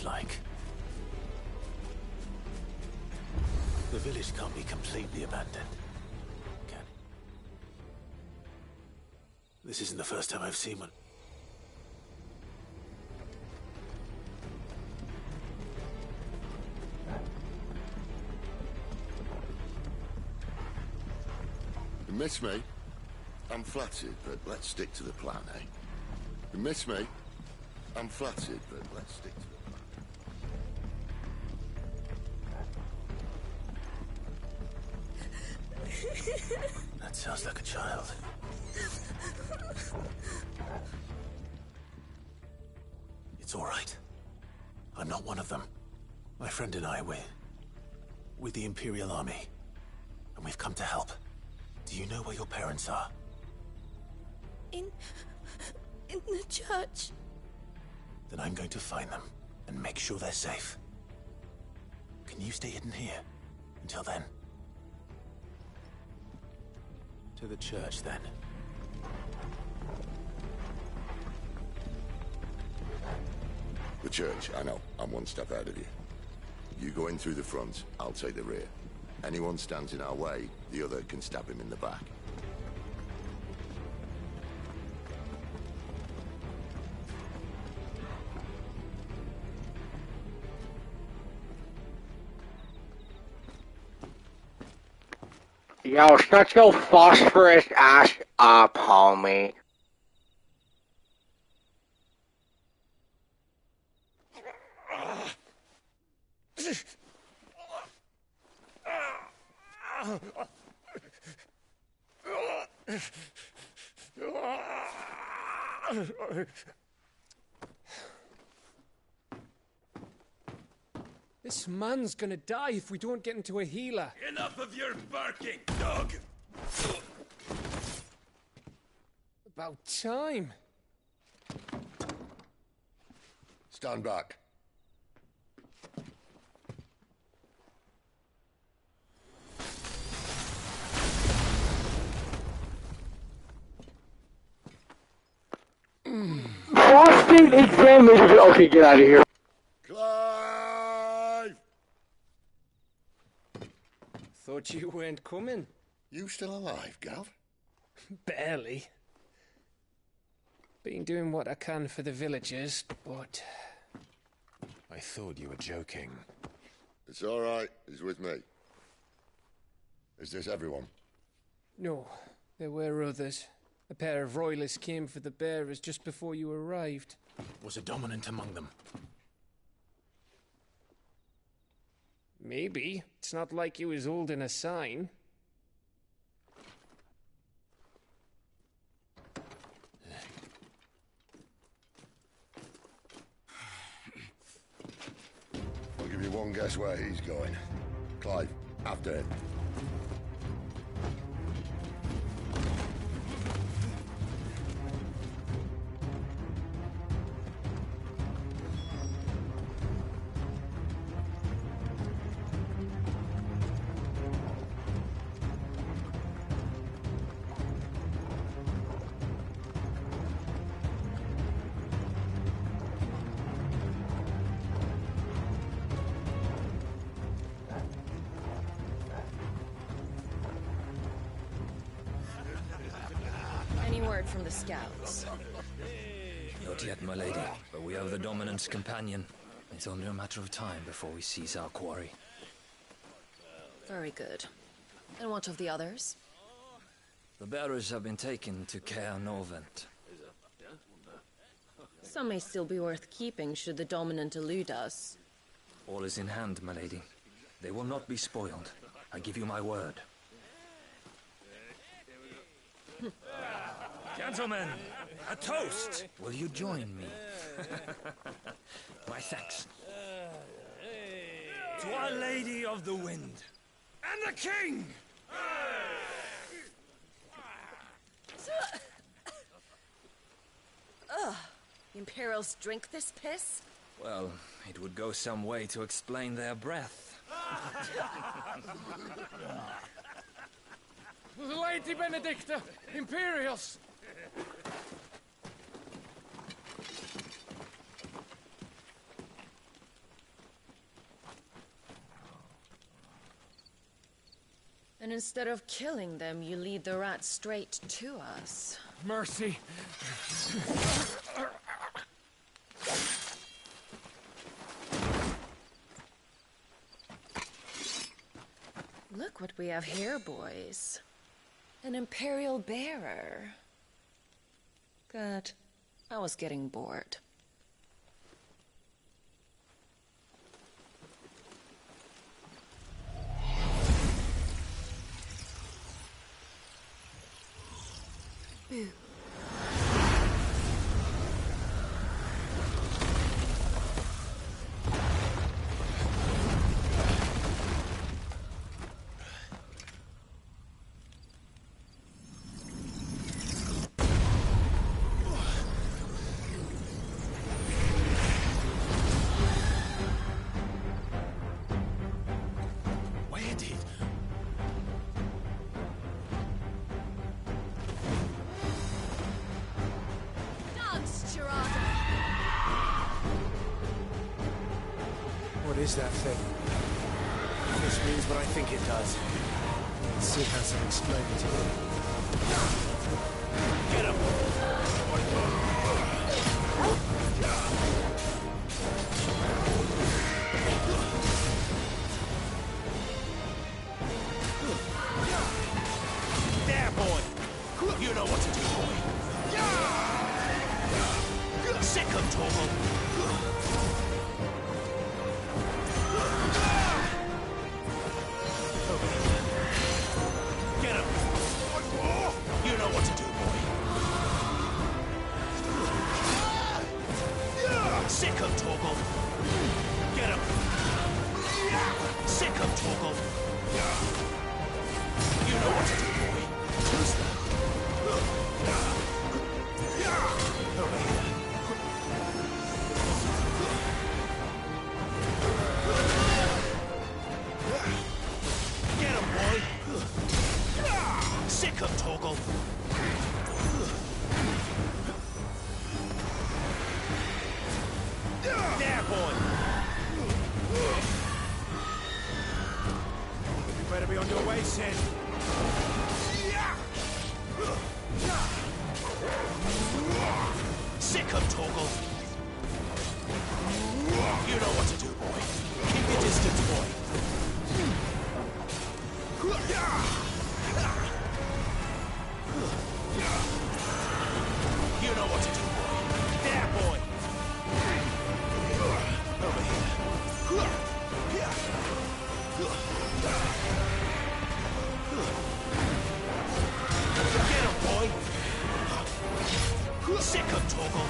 village like? The village can't be completely abandoned, can it? This isn't the first time I've seen one. You miss me? I'm flattered, but let's stick to the plan, eh? You miss me? I'm flattered, but let's stick to the plan. That sounds like a child. It's all right. I'm not one of them. My friend and I, we're with the Imperial Army, and we've come to help. Do you know where your parents are? In the church. Then I'm going to find them and make sure they're safe. Can you stay hidden here until then? To the church, then. The church, I know. I'm one step ahead of you. You go in through the front, I'll take the rear. Anyone stands in our way, the other can stab him in the back. Yo, shut your phosphorus ass up, homie. This man's gonna die if we don't get into a healer. Enough of your barking, dog! About time. Stand back. Prostate examination. Okay, get out of here. Clive! Thought you weren't coming. You still alive, Gav? Barely. Been doing what I can for the villagers, but... I thought you were joking. It's all right. He's with me. Is this everyone? No, there were others. A pair of royalists came for the bearers just before you arrived. Was a dominant among them? Maybe. It's not like he was holding a sign. I'll give you one guess where he's going. Clive, after him. From the scouts. Not yet, my lady, but we have the Dominant's companion. It's only a matter of time before we seize our quarry. Very good. And what of the others? The bearers have been taken to Caer Novent. Some may still be worth keeping should the Dominant elude us. All is in hand, my lady. They will not be spoiled. I give you my word. Gentlemen, a toast! Will you join me? My thanks. To Our Lady of the Wind. And the King! Ugh. The Imperials drink this piss? Well, it would go some way to explain their breath. Lady Benedicta! Imperials! And instead of killing them, you lead the rats straight to us. Mercy. Look what we have here, boys. An Imperial bearer. Good. I was getting bored. Boo. Where did... What is that thing? This means what I think it does. Let's see how some explain to it. Get him! There, boy! You know what to do, boy. Sick of Torval! Get him! You know what to do, boy. Sick of Torgal. Get him! Sick of Torgal. You know what to do, boy. Who's that? Over here. Get him, boy! Sick of Torgal! There, boy! You better be on your way, Sid. Sick of Torgal! You know what to do, boy. Keep your distance, boy. You know what to do, boy. There, boy! Over here. Get him, boy! Sick of Torgal!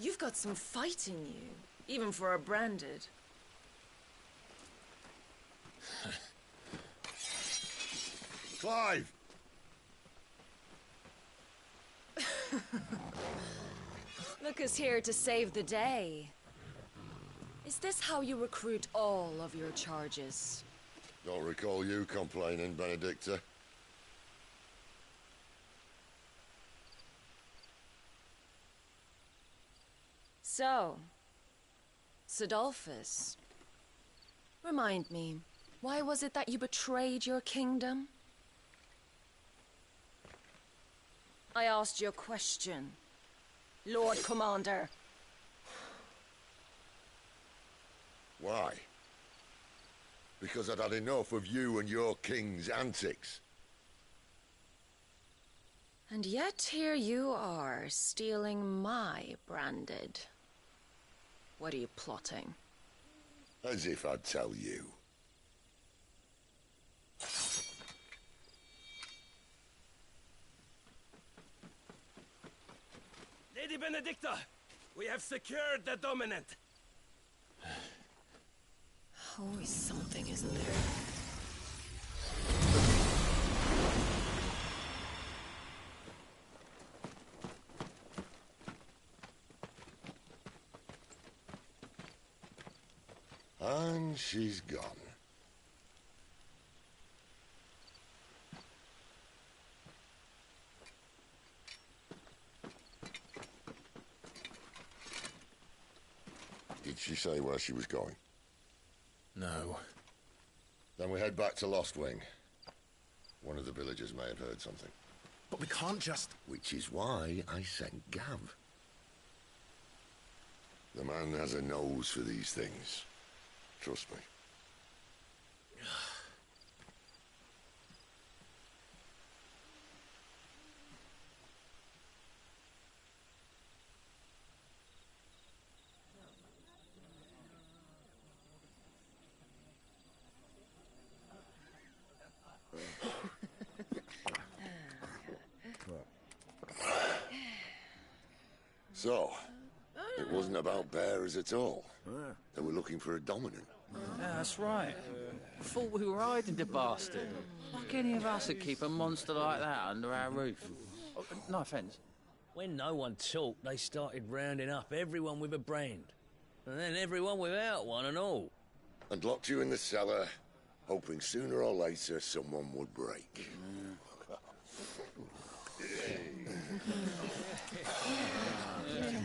You've got some fight in you, even for a branded. Clive! Look who's here to save the day. Is this how you recruit all of your charges? Don't recall you complaining, Benedicta. So, Sidolphus, remind me, why was it that you betrayed your kingdom? I asked you a question, Lord Commander. Why? Because I'd had enough of you and your king's antics. And yet here you are, stealing my branded. What are you plotting? As if I'd tell you. Lady Benedicta, we have secured the dominant. Always something, isn't there? And she's gone. Did she say where she was going? No. Then we head back to Lost Wing. One of the villagers may have heard something. But we can't just... Which is why I sent Gav. The man has a nose for these things. Trust me. So, it wasn't about bearers at all. They were looking for a dominant. Yeah, that's right. Thought we were hiding the bastard. Like any of us would keep a monster like that under our roof. Oh, no offence. When no one talked, they started rounding up everyone with a brand. And then everyone without one and all. And locked you in the cellar, hoping sooner or later someone would break.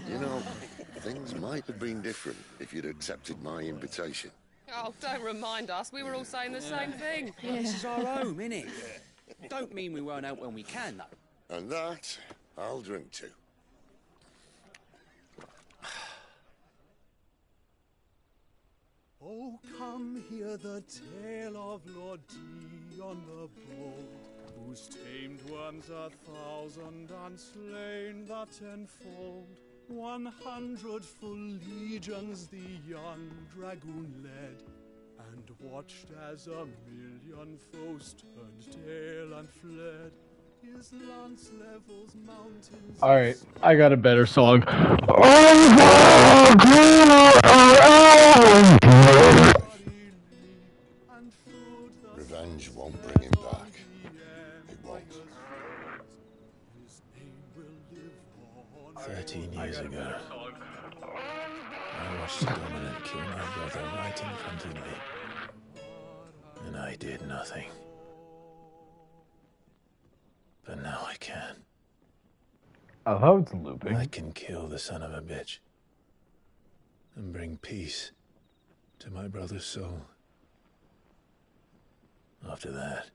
You know, things might have been different if you'd accepted my invitation. Oh, don't remind us. We were all saying the same thing. Well, this is our home, innit? Don't mean we won't out when we can, though. And that, I'll drink to. Oh, come hear the tale of Lord Dion the Bold, who's tamed worms 1,000 and slain the tenfold. 100 full legions the young dragoon led, and watched as 1,000,000 foes turned tail and fled. His lance levels mountains. Alright, I got a better song. Revenge won't bring him back. It won't. 13 years ago, I watched the dominant kill my brother right in front of me. And I did nothing. But now I can. I love it's looping. I can kill the son of a bitch. And bring peace to my brother's soul. After that,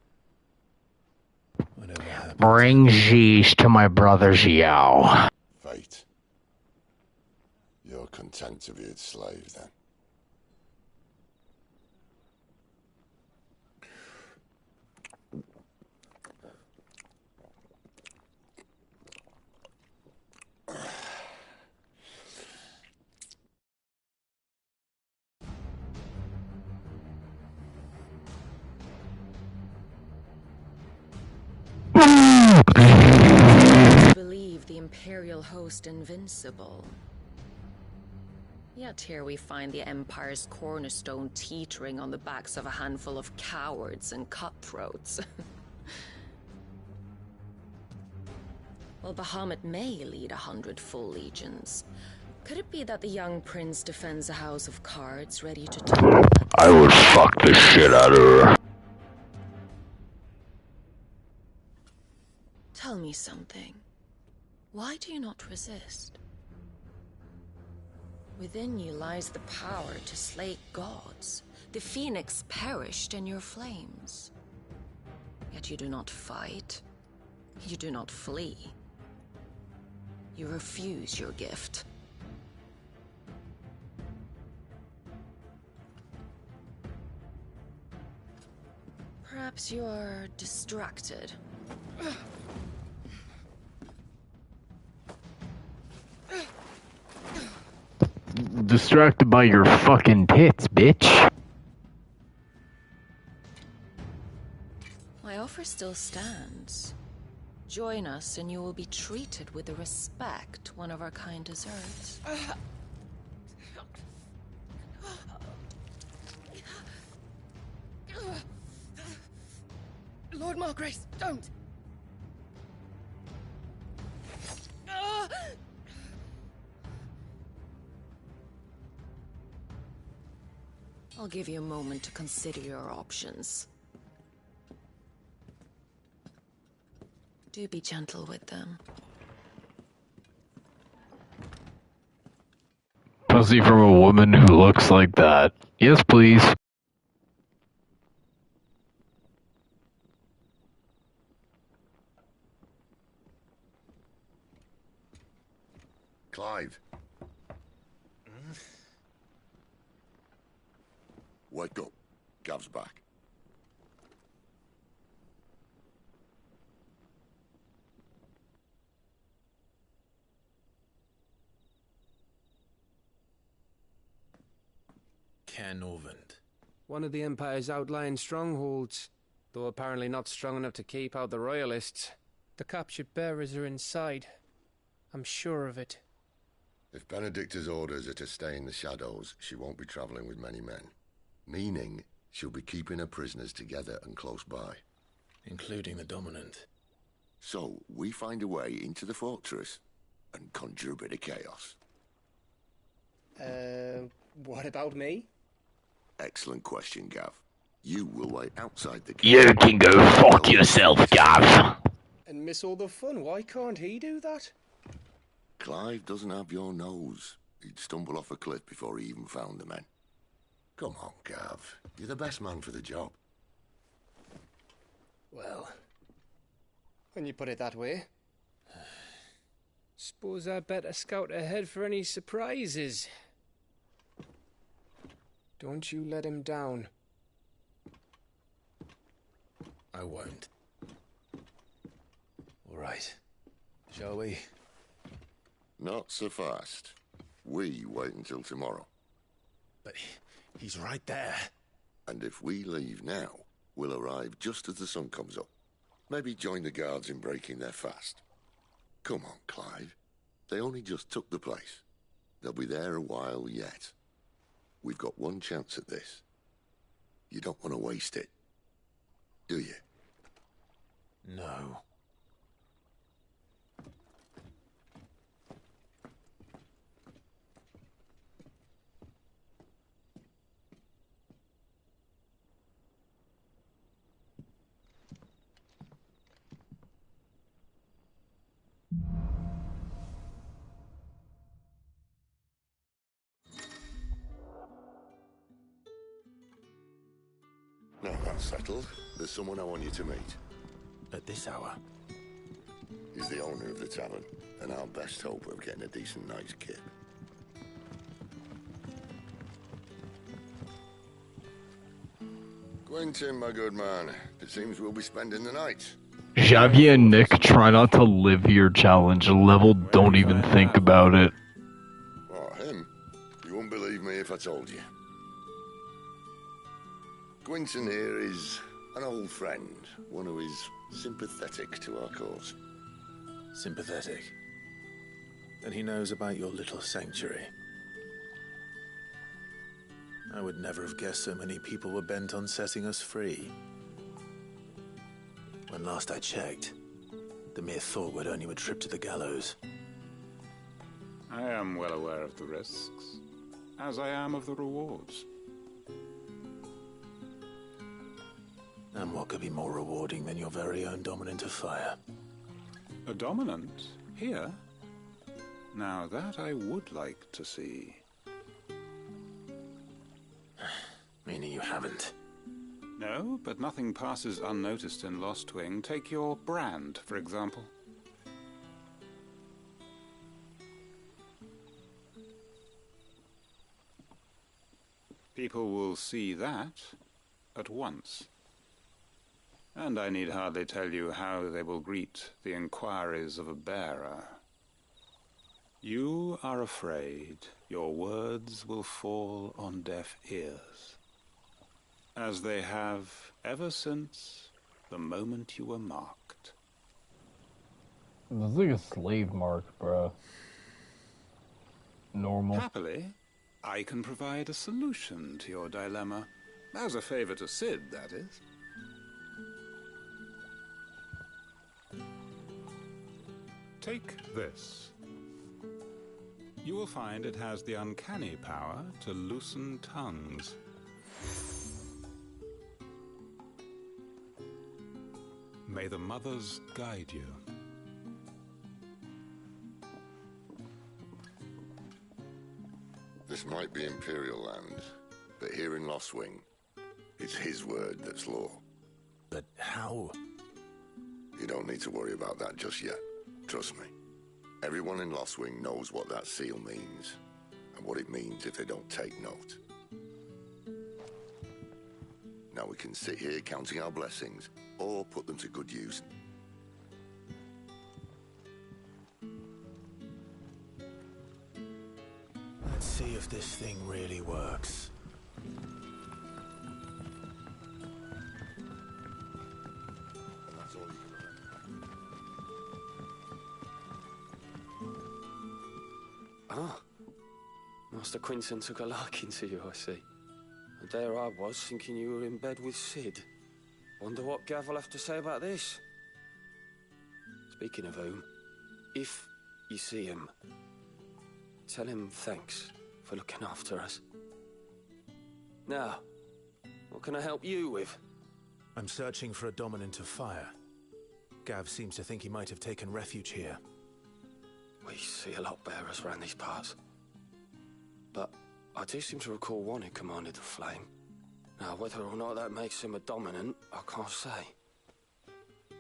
whatever happens... Bring Z's to my brother's yow. Fate. You're content to be its slave, then? Believe the Imperial host invincible. Yet here we find the Empire's cornerstone teetering on the backs of a handful of cowards and cutthroats. Well, Bahamut may lead 100 full legions. Could it be that the young prince defends a house of cards ready to topple? I would fuck the shit out of her. Tell me something. Why do you not resist? Within you lies the power to slay gods. The phoenix perished in your flames. Yet you do not fight. You do not flee. You refuse your gift. Perhaps you are distracted. Distracted by your fucking tits, bitch. My offer still stands. Join us and you will be treated with the respect one of our kind deserves. Lord Margrace, don't! I'll give you a moment to consider your options. Do be gentle with them. Pussy from a woman who looks like that. Yes, please. Clive. Wake up. Gav's back. Norvend. One of the Empire's outlying strongholds, though apparently not strong enough to keep out the Royalists. The captured bearers are inside. I'm sure of it. If Benedicta's orders are to stay in the shadows, she won't be traveling with many men. Meaning, she'll be keeping her prisoners together and close by. Including the Dominant. So, we find a way into the fortress and conjure a bit of chaos. What about me? Excellent question, Gav. You will wait outside the... You can go fuck yourself, Gav. And miss all the fun. Why can't he do that? Clive doesn't have your nose. He'd stumble off a cliff before he even found the men. Come on, Gav. You're the best man for the job. Well, when you put it that way. Suppose I better scout ahead for any surprises. Don't you let him down. I won't. All right. Shall we? Not so fast. We wait until tomorrow. But he's right there. And if we leave now, we'll arrive just as the sun comes up. Maybe join the guards in breaking their fast. Come on, Clive. They only just took the place. They'll be there a while yet. We've got one chance at this. You don't want to waste it, do you? No. Now that's settled, there's someone I want you to meet. At this hour? He's the owner of the tavern, and our best hope of getting a decent night's kip. Quentin, my good man. It seems we'll be spending the night. Xavier and Nick, try not to live your challenge level. Don't even think about it. Oh, him? You wouldn't believe me if I told you. Quentin here is an old friend, one who is sympathetic to our cause. Sympathetic? Then he knows about your little sanctuary. I would never have guessed so many people were bent on setting us free. When last I checked, the mere thought would earn you a trip to the gallows. I am well aware of the risks, as I am of the rewards. And what could be more rewarding than your very own Dominant of Fire? A Dominant? Here? Now that I would like to see. Meaning you haven't? No, but nothing passes unnoticed in Lost Wing. Take your brand, for example. People will see that at once. And I need hardly tell you how they will greet the inquiries of a bearer. You are afraid your words will fall on deaf ears, as they have ever since the moment you were marked. This is like a slave mark, bro. Normal. Happily, I can provide a solution to your dilemma. As a favor to Sid, that is. Take this. You will find it has the uncanny power to loosen tongues. May the mothers guide you. This might be Imperial land, but here in Lost Wing, it's his word that's law. But how? You don't need to worry about that just yet. Trust me. Everyone in Lost Wing knows what that seal means, and what it means if they don't take note. Now we can sit here counting our blessings, or put them to good use. Let's see if this thing really works. That's all you can remember. Ah. Master Quinton took a liking to you, I see. And there I was, thinking you were in bed with Sid. Wonder what Gav will have to say about this. Speaking of whom, if you see him, tell him thanks for looking after us. Now, what can I help you with? I'm searching for a dominant of fire. Gav seems to think he might have taken refuge here. We see a lot bearers around these parts. But I do seem to recall one who commanded the flame. Now, whether or not that makes him a dominant, I can't say.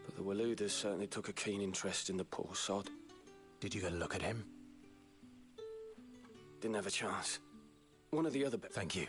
But the Waluders certainly took a keen interest in the poor sod. Did you get a look at him? Didn't have a chance. One of the other... Thank you.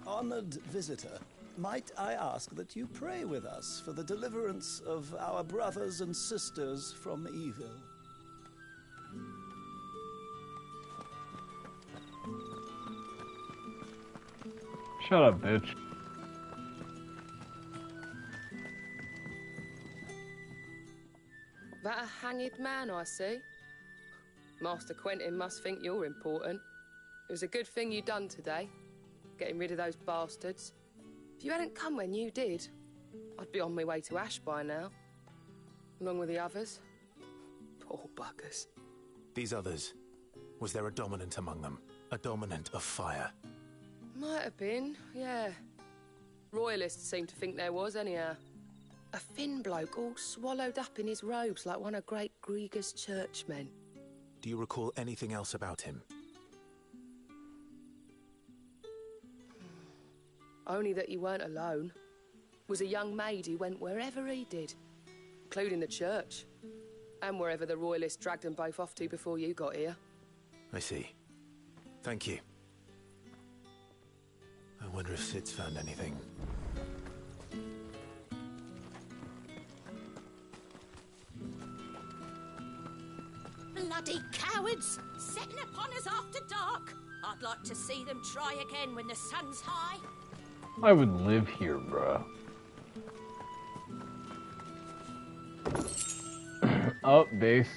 Honored visitor, might I ask that you pray with us for the deliverance of our brothers and sisters from evil? Shut up, bitch. That a hanged man, I see. Master Quentin must think you're important. It was a good thing you done today, getting rid of those bastards. If you hadn't come when you did, I'd be on my way to Ash by now, along with the others. Poor buggers. These others, was there a dominant among them? A dominant of fire? Might have been, yeah. Royalists seem to think there was, anyhow. A thin bloke all swallowed up in his robes like one of Great Grieger's churchmen. Do you recall anything else about him? Only that he weren't alone. Was a young maid who went wherever he did, including the church, and wherever the Royalists dragged them both off to before you got here. I see. Thank you. I wonder if Sid's found anything. Bloody cowards! Setting upon us after dark! I'd like to see them try again when the sun's high. I would live here, bruh. Oh, base.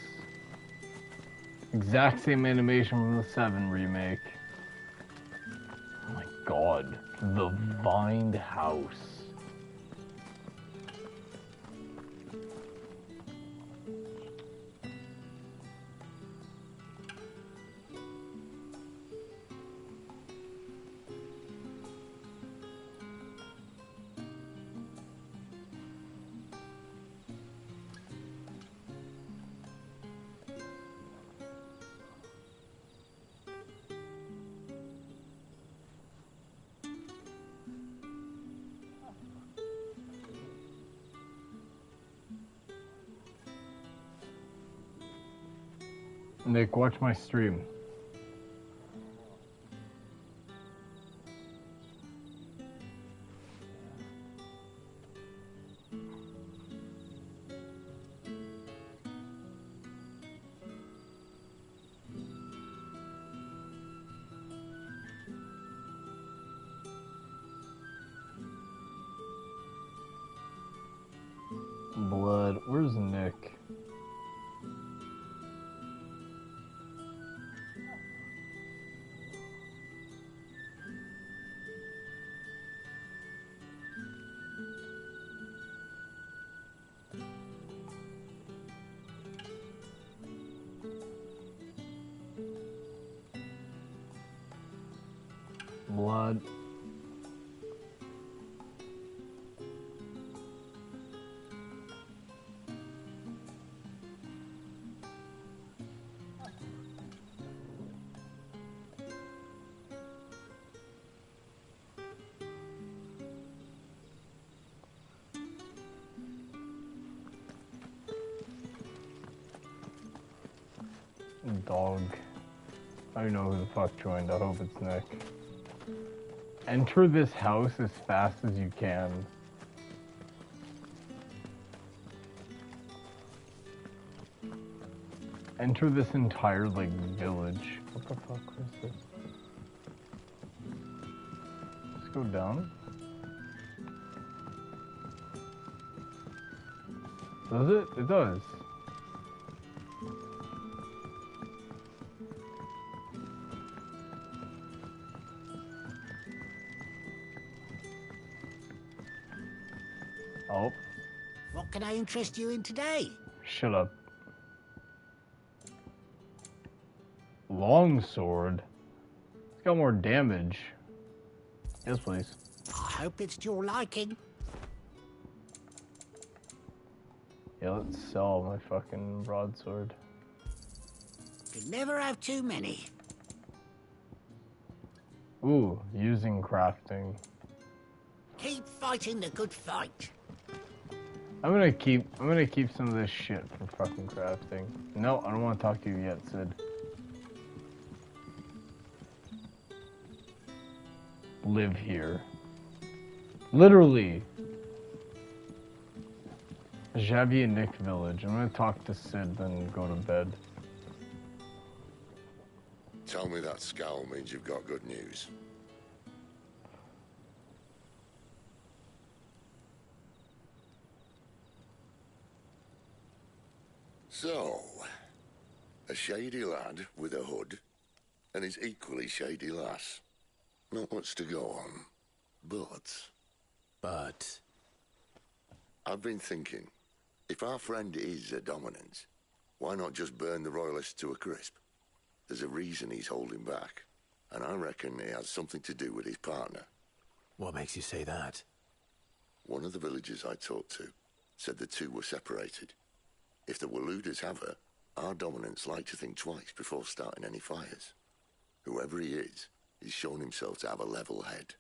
Exact same animation from the 7 remake. Oh my god. The Vined House. Nick, watch my stream. Blood, where's Nick? god. Dog. I don't know who the fuck joined. I hope it's Nick. Enter this house as fast as you can. Enter this entire, like, village. What the fuck is this? Let's go down. Does it? It does. Oh. What can I interest you in today? Shut up. Longsword? It's got more damage. Yes, please. I hope it's to your liking. Yeah, let's sell my fucking broadsword. You can never have too many. Ooh, using crafting. Keep fighting the good fight. I'm gonna keep some of this shit for fucking crafting. No, I don't want to talk to you yet, Sid. Live here. Literally. Javier Nick Village. I'm gonna talk to Sid, then go to bed. Tell me that scowl means you've got good news. So, a shady lad with a hood, and his equally shady lass. Not much to go on, but... I've been thinking, if our friend is a dominant, why not just burn the royalists to a crisp? There's a reason he's holding back, and I reckon it has something to do with his partner. What makes you say that? One of the villagers I talked to said the two were separated. If the Waluders have her, our dominants like to think twice before starting any fires. Whoever he is, he's shown himself to have a level head.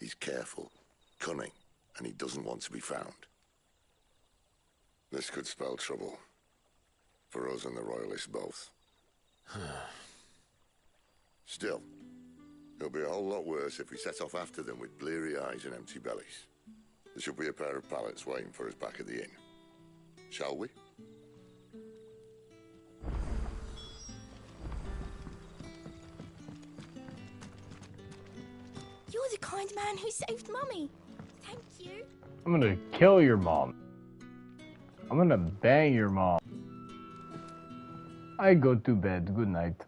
He's careful, cunning, and he doesn't want to be found. This could spell trouble. For us and the Royalists both. Still, it'll be a whole lot worse if we set off after them with bleary eyes and empty bellies. There should be a pair of pallets waiting for us back at the inn. Shall we? You're the kind man who saved Mummy. Thank you. I'm gonna kill your mom. I'm gonna bang your mom. I go to bed. Good night.